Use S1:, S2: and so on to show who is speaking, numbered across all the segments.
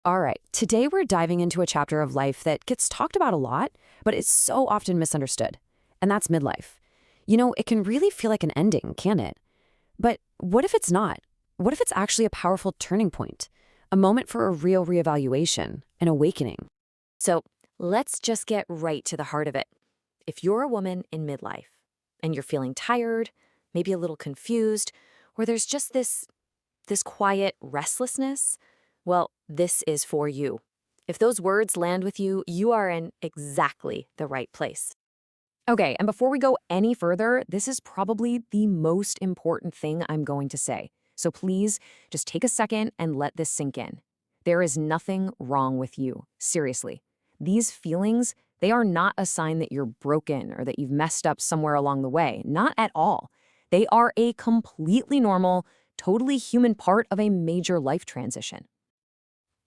S1: All right, today we're diving into a chapter of life that gets talked about a lot, but is so often misunderstood. And that's midlife. It can really feel like an ending, can it? But what if it's not? What if it's actually a powerful turning point? A moment for a real reevaluation, an awakening.
S2: So let's just get right to the heart of it. If you're a woman in midlife and you're feeling tired, maybe a little confused, or there's just this quiet restlessness, well, this is for you. If those words land with you, you are in exactly the right place.
S1: Okay, and before we go any further, this is probably the most important thing I'm going to say. So please just take a second and let this sink in. There is nothing wrong with you. Seriously. These feelings, they are not a sign that you're broken or that you've messed up somewhere along the way. Not at all. They are a completely normal, totally human part of a major life transition.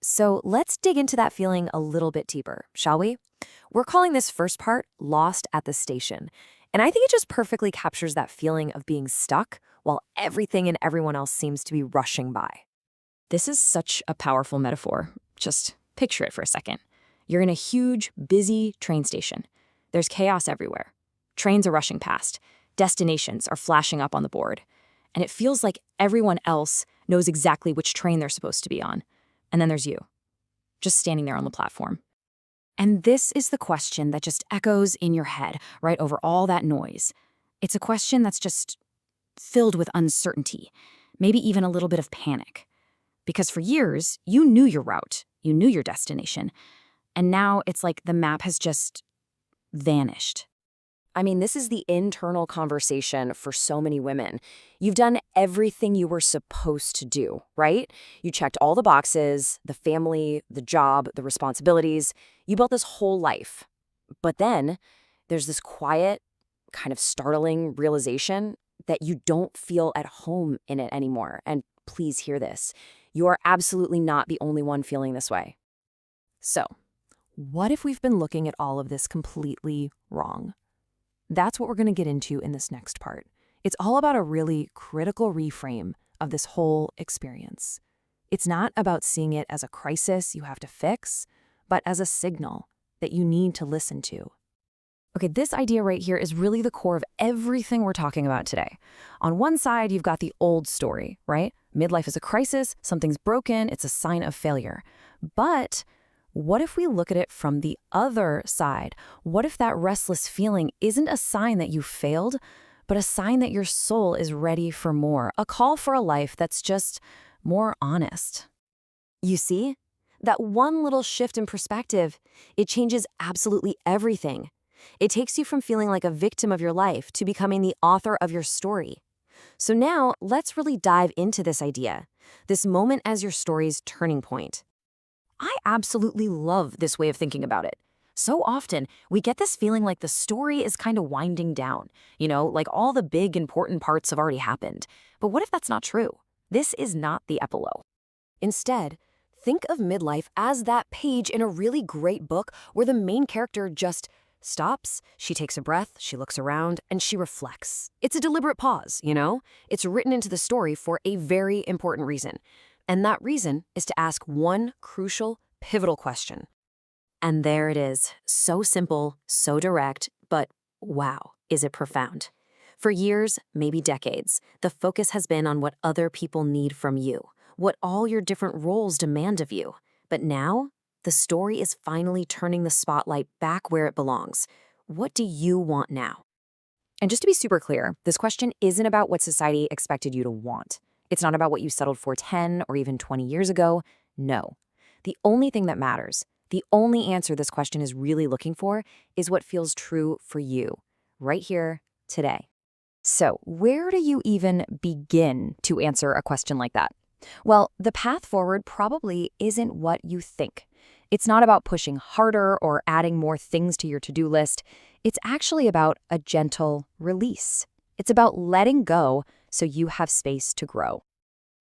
S1: So let's dig into that feeling a little bit deeper, shall we? We're calling this first part Lost at the Station. And I think it just perfectly captures that feeling of being stuck while everything and everyone else seems to be rushing by. This is such a powerful metaphor. Just picture it for a second. You're in a huge, busy train station. There's chaos everywhere. Trains are rushing past. Destinations are flashing up on the board. And it feels like everyone else knows exactly which train they're supposed to be on. And then there's you, just standing there on the platform. And this is the question that just echoes in your head, right over all that noise. It's a question that's just filled with uncertainty, maybe even a little bit of panic. Because for years, you knew your route, you knew your destination, and now it's like the map has just vanished. I mean, this is the internal conversation for so many women. You've done everything you were supposed to do, right? You checked all the boxes, the family, the job, the responsibilities. You built this whole life. But then there's this quiet, kind of startling realization that you don't feel at home in it anymore. And please hear this. You are absolutely not the only one feeling this way. So, what if we've been looking at all of this completely wrong? That's what we're going to get into in this next part. It's all about a really critical reframe of this whole experience. It's not about seeing it as a crisis you have to fix, but as a signal that you need to listen to. Okay, this idea right here is really the core of everything we're talking about today. On one side, you've got the old story, right? Midlife is a crisis, something's broken, it's a sign of failure. But what if we look at it from the other side? What if that restless feeling isn't a sign that you failed, but a sign that your soul is ready for more, a call for a life that's just more honest? You see, that one little shift in perspective, it changes absolutely everything. It takes you from feeling like a victim of your life to becoming the author of your story. So now let's really dive into this idea, this moment as your story's turning point. I absolutely love this way of thinking about it. So often, we get this feeling like the story is kind of winding down, like all the big important parts have already happened. But what if that's not true? This is not the epilogue. Instead, think of midlife as that page in a really great book where the main character just stops, she takes a breath, she looks around, and she reflects. It's a deliberate pause, It's written into the story for a very important reason. And that reason is to ask one crucial, pivotal question. And there it is. So simple, so direct, but wow, is it profound. For years, maybe decades, the focus has been on what other people need from you, what all your different roles demand of you. But now, the story is finally turning the spotlight back where it belongs. What do you want now? And just to be super clear, this question isn't about what society expected you to want. It's not about what you settled for 10 or even 20 years ago. No. The only thing that matters, the only answer this question is really looking for, is what feels true for you, right here, today. So, where do you even begin to answer a question like that? Well, the path forward probably isn't what you think. It's not about pushing harder or adding more things to your to-do list. It's actually about a gentle release. It's about letting go so you have space to grow.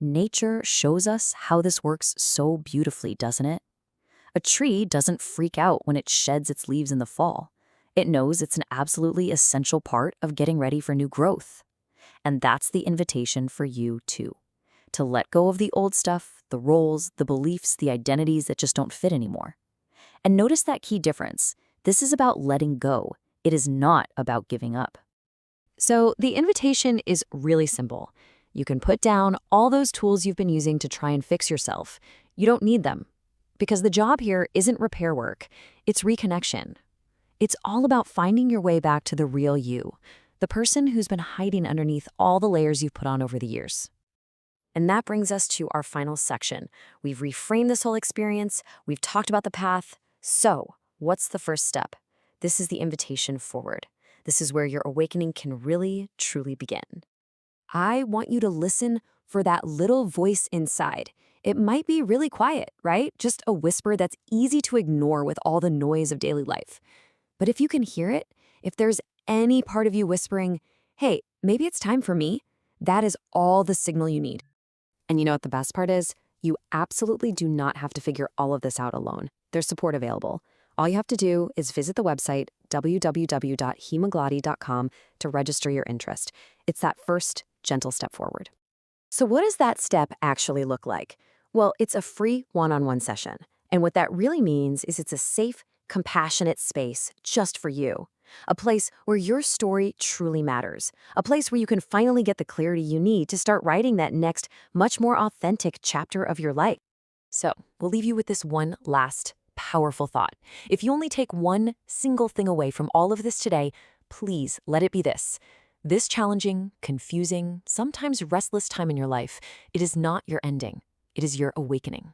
S1: Nature shows us how this works so beautifully, doesn't it? A tree doesn't freak out when it sheds its leaves in the fall. It knows it's an absolutely essential part of getting ready for new growth. And that's the invitation for you, too.
S2: to let go of the old stuff, the roles, the beliefs, the identities that just don't fit anymore. And notice that key difference. This is about letting go. It is not about giving up.
S1: So the invitation is really simple. You can put down all those tools you've been using to try and fix yourself. You don't need them. Because the job here isn't repair work, it's reconnection. It's all about finding your way back to the real you, the person who's been hiding underneath all the layers you've put on over the years. And that brings us to our final section. We've reframed this whole experience, we've talked about the path. So, what's the first step? This is the invitation forward. This is where your awakening can really, truly begin. I want you to listen for that little voice inside. It might be really quiet, right? Just a whisper that's easy to ignore with all the noise of daily life. But if you can hear it, if there's any part of you whispering, hey, maybe it's time for me, that is all the signal you need. And you know what the best part is? You absolutely do not have to figure all of this out alone. There's support available. All you have to do is visit the website www.hemagulati.com to register your interest. It's that first gentle step forward. So what does that step actually look like? Well, it's a free one-on-one session. And what that really means is it's a safe, compassionate space just for you. A place where your story truly matters. A place where you can finally get the clarity you need to start writing that next, much more authentic chapter of your life. So, we'll leave you with this one last powerful thought. If you only take one single thing away from all of this today, please let it be this. This challenging, confusing, sometimes restless time in your life, it is not your ending. It is your awakening.